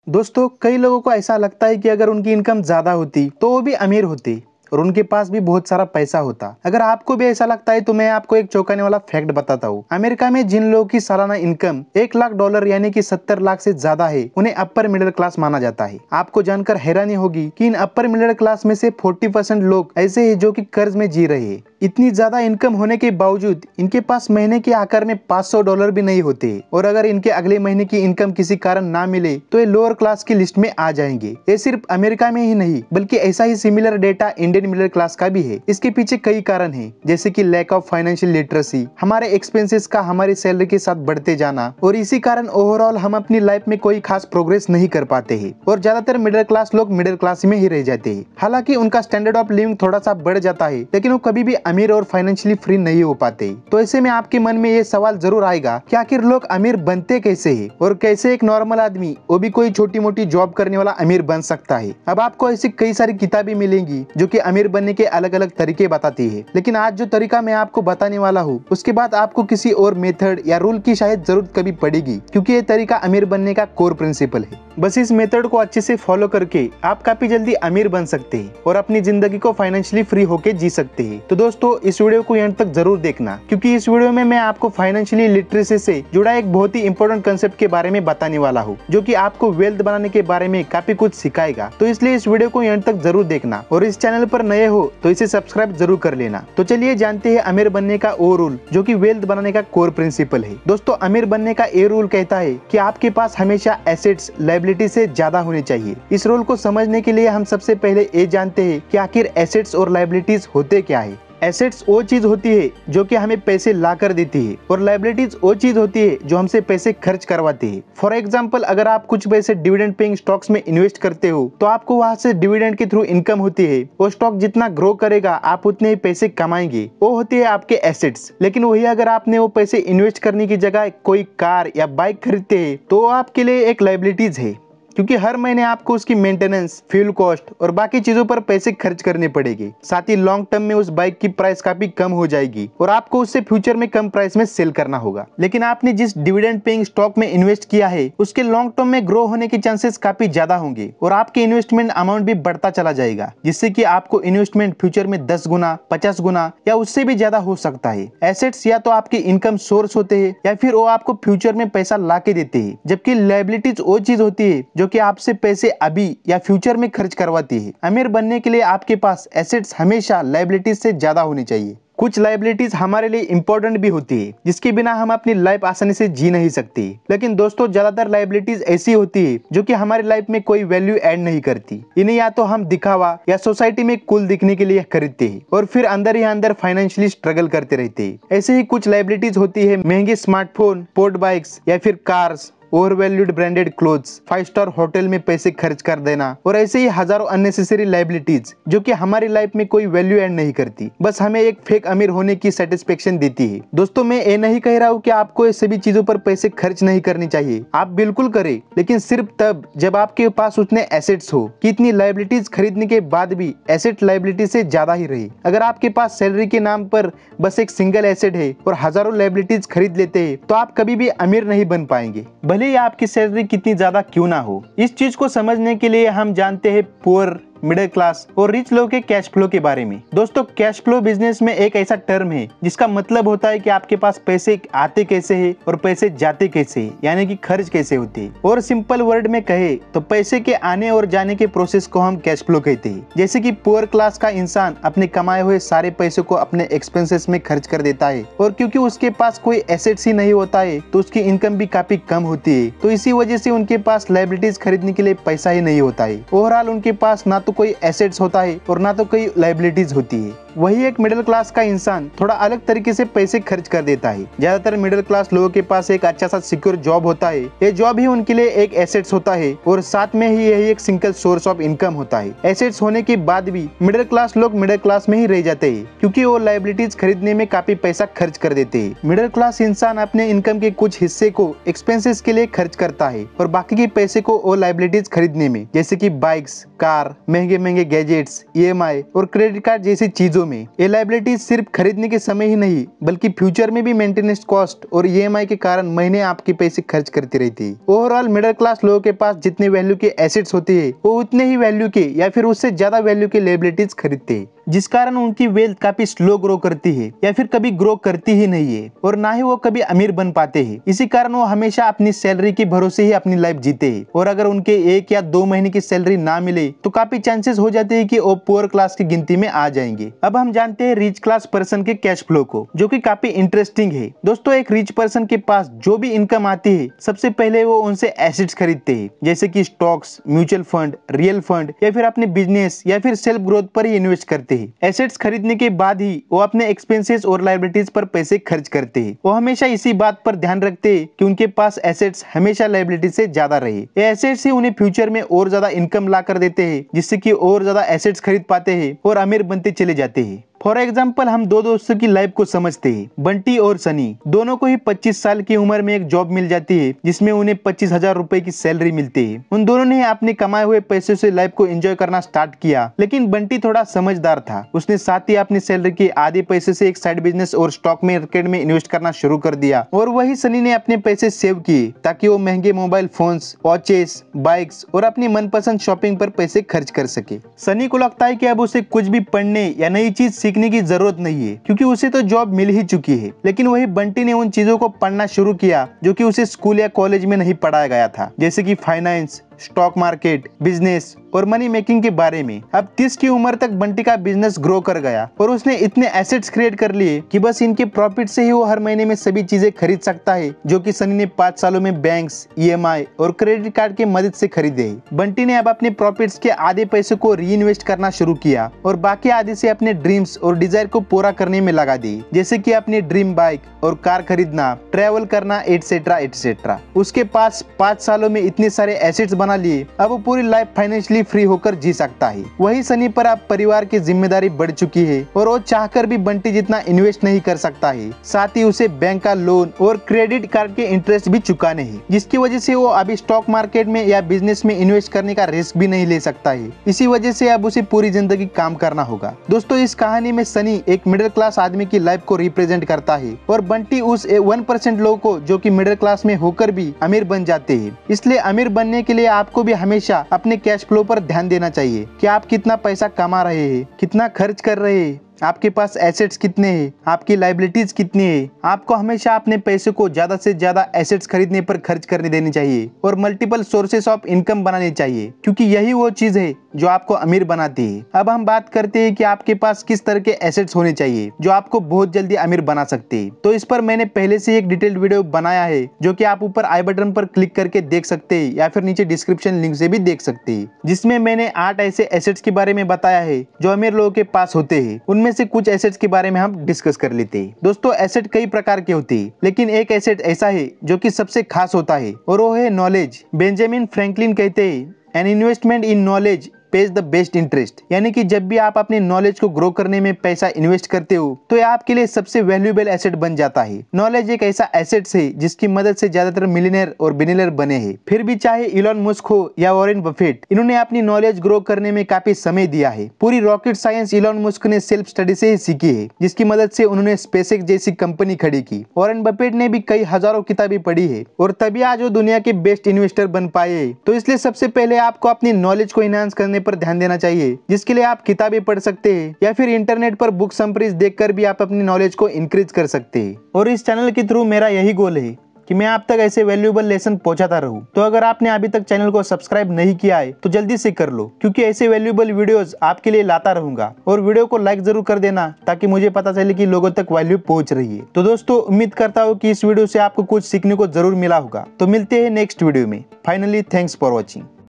दोस्तों, कई लोगों को ऐसा लगता है कि अगर उनकी इनकम ज्यादा होती तो वो भी अमीर होते और उनके पास भी बहुत सारा पैसा होता। अगर आपको भी ऐसा लगता है तो मैं आपको एक चौंकाने वाला फैक्ट बताता हूँ। अमेरिका में जिन लोगों की सालाना इनकम $1 लाख यानी कि 70 लाख से ज्यादा है, उन्हें अपर मिडिल क्लास माना जाता है। आपको जानकर हैरानी होगी कि इन अपर मिडिल क्लास में से 40% लोग ऐसे हैं जो कि कर्ज में जी रहे हैं। इतनी ज्यादा इनकम होने के बावजूद इनके पास महीने के आखिर में $500 भी नहीं होते और अगर इनके अगले महीने की इनकम किसी कारण ना मिले तो ये लोअर क्लास की लिस्ट में आ जाएंगे। ये सिर्फ अमेरिका में ही नहीं बल्कि ऐसा ही similar data Indian middle class का भी है। इसके पीछे कई कारण हैं, जैसे कि लैक ऑफ फाइनेंशियल लिटरेसी, हमारे एक्सपेंसेस का हमारी सैलरी के साथ बढ़ते जाना और इसी कारण ओवरऑल हम अपनी लाइफ में कोई खास प्रोग्रेस नहीं कर पाते हैं और ज्यादातर मिडिल क्लास लोग मिडिल क्लास में ही रह जाते हैं। हालांकि उनका स्टैंडर्ड ऑफ लिविंग थोड़ा सा बढ़ जाता है लेकिन वो कभी भी अमीर और फाइनेंशियली फ्री नहीं हो पाते। तो ऐसे में आपके मन में ये सवाल जरूर आएगा कि आखिर लोग अमीर बनते कैसे हैं और कैसे एक नॉर्मल आदमी, वो भी कोई छोटी मोटी जॉब करने वाला, अमीर बन सकता है। अब आपको ऐसी कई सारी किताबें मिलेंगी जो कि अमीर बनने के अलग अलग तरीके बताती है, लेकिन आज जो तरीका मैं आपको बताने वाला हूँ उसके बाद आपको किसी और मेथड या रूल की शायद जरूरत कभी पड़ेगी, क्योंकि ये तरीका अमीर बनने का कोर प्रिंसिपल है। बस इस मेथड को अच्छे से फॉलो करके आप काफी जल्दी अमीर बन सकते हैं और अपनी जिंदगी को फाइनेंशियली फ्री होके जी सकते हैं। तो दोस्तों, इस वीडियो को एंड तक जरूर देखना, क्योंकि इस वीडियो में मैं आपको फाइनेंशियली लिटरेसी से जुड़ा एक बहुत ही इंपॉर्टेंट कंसेप्ट के बारे में बताने वाला हूँ, जो कि आपको वेल्थ बनाने के बारे में काफी कुछ सिखाएगा। तो इसलिए इस वीडियो को एंड तक जरूर देखना और इस चैनल पर नए हो तो इसे सब्सक्राइब जरूर कर लेना। तो चलिए जानते हैं अमीर बनने का वो रूल जो कि वेल्थ बनाने का कोर प्रिंसिपल है। दोस्तों, अमीर बनने का ये रूल कहता है कि आपके पास हमेशा एसेट्स लायबिलिटी से ज्यादा होने चाहिए। इस रूल को समझने के लिए हम सबसे पहले ये जानते हैं कि आखिर एसेट्स और लायबिलिटीज होते क्या है। एसेट्स वो चीज होती है जो कि हमें पैसे ला कर देती है और लायबिलिटीज वो चीज होती है जो हमसे पैसे खर्च करवाती है। फॉर एग्जांपल, अगर आप कुछ पैसे डिविडेंड पेइंग स्टॉक्स में इन्वेस्ट करते हो तो आपको वहां से डिविडेंड के थ्रू इनकम होती है। वो स्टॉक जितना ग्रो करेगा आप उतने ही पैसे कमाएंगे, वो होती है आपके एसेट्स। लेकिन वही अगर आपने वो पैसे इन्वेस्ट करने की जगह कोई कार या बाइक खरीदते हैं तो वो आपके लिए एक लायबिलिटीज है, क्योंकि हर महीने आपको उसकी मेंटेनेंस, फ्यूल कॉस्ट और बाकी चीजों पर पैसे खर्च करने पड़ेंगे। साथ ही लॉन्ग टर्म में उस बाइक की प्राइस काफी कम हो जाएगी और आपको उससे फ्यूचर में कम प्राइस में सेल करना होगा। लेकिन आपने जिस डिविडेंड पेइंग स्टॉक में इन्वेस्ट किया है उसके लॉन्ग टर्म में ग्रो होने के चांसेस काफी ज्यादा होंगे और आपके इन्वेस्टमेंट अमाउंट भी बढ़ता चला जाएगा, जिससे कि आपको इन्वेस्टमेंट फ्यूचर में 10 गुना, 50 गुना या उससे भी ज्यादा हो सकता है। एसेट्स या तो आपके इनकम सोर्स होते हैं या फिर वो आपको फ्यूचर में पैसा ला के देते हैं, जबकि लायबिलिटीज वो चीज होती है जो कि आपसे पैसे अभी या फ्यूचर में खर्च करवाती है। अमीर बनने के लिए आपके पास एसेट्स हमेशा लायबिलिटीज से ज्यादा होनी चाहिए। कुछ लायबिलिटीज हमारे लिए इंपॉर्टेंट भी होती है जिसके बिना हम अपनी लाइफ आसानी से जी नहीं सकते। लेकिन दोस्तों, ज्यादातर लायबिलिटीज ऐसी होती है जो कि हमारी लाइफ में कोई वैल्यू ऐड नहीं करती। इन्हें या तो हम दिखावा या सोसाइटी में कूल दिखने के लिए खरीदते हैं और फिर अंदर ही अंदर फाइनेंशियली स्ट्रगल करते रहते हैं। ऐसे ही कुछ लायबिलिटीज होती है महंगे स्मार्टफोन, स्पोर्ट बाइक्स या फिर cars, overvalued branded clothes, 5 star hotel में पैसे खर्च कर देना और ऐसे ही हजारों अननेसेसरी लायबिलिटीज जो कि हमारी लाइफ में कोई वैल्यू ऐड नहीं करती, बस हमें एक फेक अमीर होने की सेटिस्फेक्शन देती है। दोस्तों, मैं ये नहीं कह रहा हूँ कि आपको ये सभी चीजों पर पैसे खर्च नहीं करनी चाहिए, आप बिल्कुल करें, लेकिन सिर्फ तब जब आपके पास उतने एसेट्स हो कि इतनी लायबिलिटीज खरीदने के बाद भी एसेट लायबिलिटी से ज्यादा ही रहे। अगर आपके पास सैलरी के नाम पर बस एक सिंगल एसेट है और हजारों लायबिलिटीज खरीद लेते हैं तो आप कभी भी अमीर नहीं बन पाएंगे, भले ही आपकी सैलरी कितनी ज्यादा क्यों ना हो। इस चीज को समझने के लिए हम जानते हैं पुअर, मिडिल क्लास और रिच लोग के कैश फ्लो के बारे में। दोस्तों, कैश फ्लो बिजनेस में एक ऐसा टर्म है जिसका मतलब होता है कि आपके पास पैसे आते कैसे हैं और पैसे जाते कैसे हैं, यानी कि खर्च कैसे होते हैं। और सिंपल वर्ड में कहे तो पैसे के आने और जाने के प्रोसेस को हम कैश फ्लो कहते हैं। जैसे कि पुअर क्लास का इंसान अपने कमाए हुए सारे पैसे को अपने एक्सपेंसेस में खर्च कर देता है और क्योंकि उसके पास कोई एसेट्स ही नहीं होता है तो उसकी इनकम भी काफी कम होती है, तो इसी वजह से उनके पास लायबिलिटीज खरीदने के लिए पैसा ही नहीं होता है। ओवरऑल उनके पास ना तो कोई एसेट्स होता है और ना तो कोई लायबिलिटीज होती है। वही एक मिडिल क्लास का इंसान थोड़ा अलग तरीके से पैसे खर्च कर देता है। ज्यादातर मिडिल क्लास लोगों के पास एक अच्छा सा सिक्योर जॉब होता है, ये जॉब ही उनके लिए एक एसेट्स होता है और साथ में ही यही एक सिंगल सोर्स ऑफ इनकम होता है। एसेट्स होने के बाद भी मिडिल क्लास लोग मिडिल क्लास में ही रह जाते हैं क्योंकि वो लायबिलिटीज खरीदने में काफी पैसा खर्च कर देते हैं। मिडिल क्लास इंसान अपने इनकम के कुछ हिस्से को एक्सपेंसेस के लिए खर्च करता है और बाकी के पैसे को वो लायबिलिटीज खरीदने में, जैसे कि बाइक्स, कार, महंगे महंगे गैजेट्स, EMI और क्रेडिट कार्ड जैसी चीजों में ये लायबिलिटीज सिर्फ खरीदने के समय ही नहीं बल्कि फ्यूचर में भी मेंटेनेंस कॉस्ट और ईएमआई के कारण महीने आपके पैसे खर्च करती रहती है। ओवरऑल मिडिल क्लास लोगों के पास जितने वैल्यू के एसेट्स होते हैं वो उतने ही वैल्यू के या फिर उससे ज्यादा वैल्यू के लायबिलिटीज खरीदते हैं, जिस कारण उनकी वेल्थ काफी स्लो ग्रो करती है या फिर कभी ग्रो करती ही नहीं है और ना ही वो कभी अमीर बन पाते हैं। इसी कारण वो हमेशा अपनी सैलरी के भरोसे ही अपनी लाइफ जीते हैं और अगर उनके 1 या 2 महीने की सैलरी ना मिले तो काफी चांसेस हो जाते हैं कि वो पुअर क्लास की गिनती में आ जाएंगे। अब हम जानते हैं रिच क्लास पर्सन के कैश फ्लो को, जो कि काफी इंटरेस्टिंग है। दोस्तों, एक रिच पर्सन के पास जो भी इनकम आती है सबसे पहले वो उनसे एसेट्स खरीदते हैं, जैसे कि stocks, mutual fund, real fund या फिर अपने बिजनेस या फिर सेल्फ ग्रोथ पर ही इन्वेस्ट करते हैं। एसेट्स खरीदने के बाद ही वो अपने एक्सपेंसेस और लायबिलिटीज पर पैसे खर्च करते हैं। वो हमेशा इसी बात पर ध्यान रखते हैं कि उनके पास एसेट्स हमेशा लायबिलिटी से ज्यादा रहे। ये एसेट्स ही उन्हें फ्यूचर में और ज्यादा इनकम ला कर देते हैं, जिससे कि और ज्यादा एसेट्स खरीद पाते हैं और अमीर बनते चले जाते हैं। फॉर एग्जाम्पल, हम दो दोस्तों की लाइफ को समझते हैं, बंटी और सनी। दोनों को ही 25 साल की उम्र में एक जॉब मिल जाती है जिसमें उन्हें 25,000 रुपए की सैलरी मिलती है। उन दोनों ने अपने कमाए हुए पैसे से लाइफ को एंजॉय करना स्टार्ट किया, लेकिन बंटी थोड़ा समझदार था। उसने साथ ही अपनी सैलरी के आधे पैसे से एक साइड बिजनेस और स्टॉक मार्केट में इन्वेस्ट करना शुरू कर दिया और वही सनी ने अपने पैसे सेव किए ताकि वो महंगे मोबाइल फोन्स, वॉचेस, बाइक्स और अपनी मनपसंद शॉपिंग पर पैसे खर्च कर सके। सनी को लगता है कि अब उसे कुछ भी पढ़ने या नई चीज सीखने की जरूरत नहीं है क्योंकि उसे तो जॉब मिल ही चुकी है। लेकिन वही बंटी ने उन चीजों को पढ़ना शुरू किया जो कि उसे स्कूल या कॉलेज में नहीं पढ़ाया गया था, जैसे कि फाइनेंस, स्टॉक मार्केट, बिजनेस और मनी मेकिंग के बारे में। अब 30 की उम्र तक बंटी का बिजनेस ग्रो कर गया और उसने इतने एसेट्स क्रिएट कर लिए कि बस इनके प्रॉफिट से ही वो हर महीने में सभी चीजें खरीद सकता है जो कि सनी ने 5 सालों में बैंक्स, ईएमआई और क्रेडिट कार्ड की मदद से खरीदे। बंटी ने अब अपने प्रॉफिट्स के आधे पैसे को री इन्वेस्ट करना शुरू किया और बाकी आधे से अपने ड्रीम्स और डिजायर को पूरा करने में लगा दी, जैसे कि अपनी ड्रीम बाइक और कार खरीदना, ट्रैवल करना, एटसेट्रा एटसेट्रा। उसके पास 5 सालों में इतने सारे एसेट्स बना लिए, अब वो पूरी लाइफ फाइनेंशियली फ्री होकर जी सकता है। वही सनी पर अब परिवार की जिम्मेदारी बढ़ चुकी है और वो चाहकर भी बंटी जितना इन्वेस्ट नहीं कर सकता है। साथ ही उसे बैंक का लोन और क्रेडिट कार्ड के इंटरेस्ट भी चुकाने हैं, जिसकी वजह से वो अभी स्टॉक मार्केट में या बिजनेस में इन्वेस्ट करने का रिस्क भी नहीं ले सकता है। इसी वजह से अब उसे पूरी जिंदगी काम करना होगा। दोस्तों, इस कहानी में सनी एक मिडिल क्लास आदमी की लाइफ को रिप्रेजेंट करता है और बंटी उस 1% लोगों को जो कि मिडिल क्लास में होकर भी अमीर बन जाते हैं। इसलिए अमीर बनने के लिए आपको भी हमेशा अपने कैश फ्लो पर ध्यान देना चाहिए कि आप कितना पैसा कमा रहे हैं, कितना खर्च कर रहे हैं, आपके पास एसेट्स कितने हैं, आपकी लायबिलिटीज कितनी है। आपको हमेशा अपने पैसे को ज्यादा से ज्यादा एसेट्स खरीदने पर खर्च करने देनी चाहिए और मल्टीपल सोर्सेस ऑफ इनकम बनाने चाहिए, क्योंकि यही वो चीज है जो आपको अमीर बनाती है। अब हम बात करते हैं कि आपके पास किस तरह के एसेट्स होने चाहिए जो आपको बहुत जल्दी अमीर बना सकते हैं। तो इस पर मैंने पहले से एक डिटेल्ड वीडियो बनाया है जो कि आप ऊपर आई बटन पर क्लिक करके देख सकते हैं या फिर नीचे डिस्क्रिप्शन लिंक से भी देख सकते हैं, जिसमें मैंने 8 ऐसे एसेट्स के बारे में बताया है जो अमीर लोगों के पास होते हैं। उनमें से कुछ एसेट्स के बारे में हम डिस्कस कर लेते हैं। दोस्तों, एसेट कई प्रकार के होते हैं, लेकिन एक एसेट ऐसा है जो कि सबसे खास होता है और वो है नॉलेज। बेंजामिन फ्रैंकलिन कहते हैं, an investment in knowledge pays the best interest। यानी कि जब भी आप अपने नॉलेज को ग्रो करने में पैसा इन्वेस्ट करते हो तो ये आपके लिए सबसे वैल्यूएबल एसेट बन जाता है। नॉलेज एक ऐसा एसेट है जिसकी मदद से ज्यादातर मिलियनेयर और बिलियनेयर बने हैं। फिर भी चाहे इलॉन मस्क हो या वॉरेन बफेट, इन्होंने अपनी नॉलेज ग्रो करने में काफी समय दिया है। पूरी रॉकेट साइंस इलॉन मस्क ने सेल्फ स्टडी से ही सीखी है, जिसकी मदद से उन्होंने स्पेसएक्स जैसी कंपनी खड़ी की। वॉरेन बफेट ने भी कई हजारों किताबें पढ़ी है और तभी आज वो दुनिया के बेस्ट इन्वेस्टर बन पाए। तो इसलिए सबसे पहले आपको अपनी नॉलेज को इनहांस करने पर ध्यान देना चाहिए, जिसके लिए आप किताबें पढ़ सकते हैं या फिर इंटरनेट पर बुक समरीज देखकर भी आप अपनी नॉलेज को इंक्रीज कर सकते हैं। और इस चैनल के थ्रू मेरा यही गोल है कि मैं आप तक ऐसे वैल्यूएबल लेसन पहुंचाता रहूं। तो अगर आपने अभी तक चैनल को सब्सक्राइब नहीं किया है तो जल्दी से कर लो, क्योंकि ऐसे वैल्यूएबल वीडियोस आपके लिए लाता रहूंगा। और वीडियो को लाइक जरूर कर देना ताकि मुझे पता चले कि लोगों तक वैल्यू पहुंच रही है। तो दोस्तों, उम्मीद करता हूँ कि इस वीडियो से आपको कुछ सीखने को जरूर मिला होगा। तो मिलते हैं नेक्स्ट वीडियो में। Finally, thanks for watching.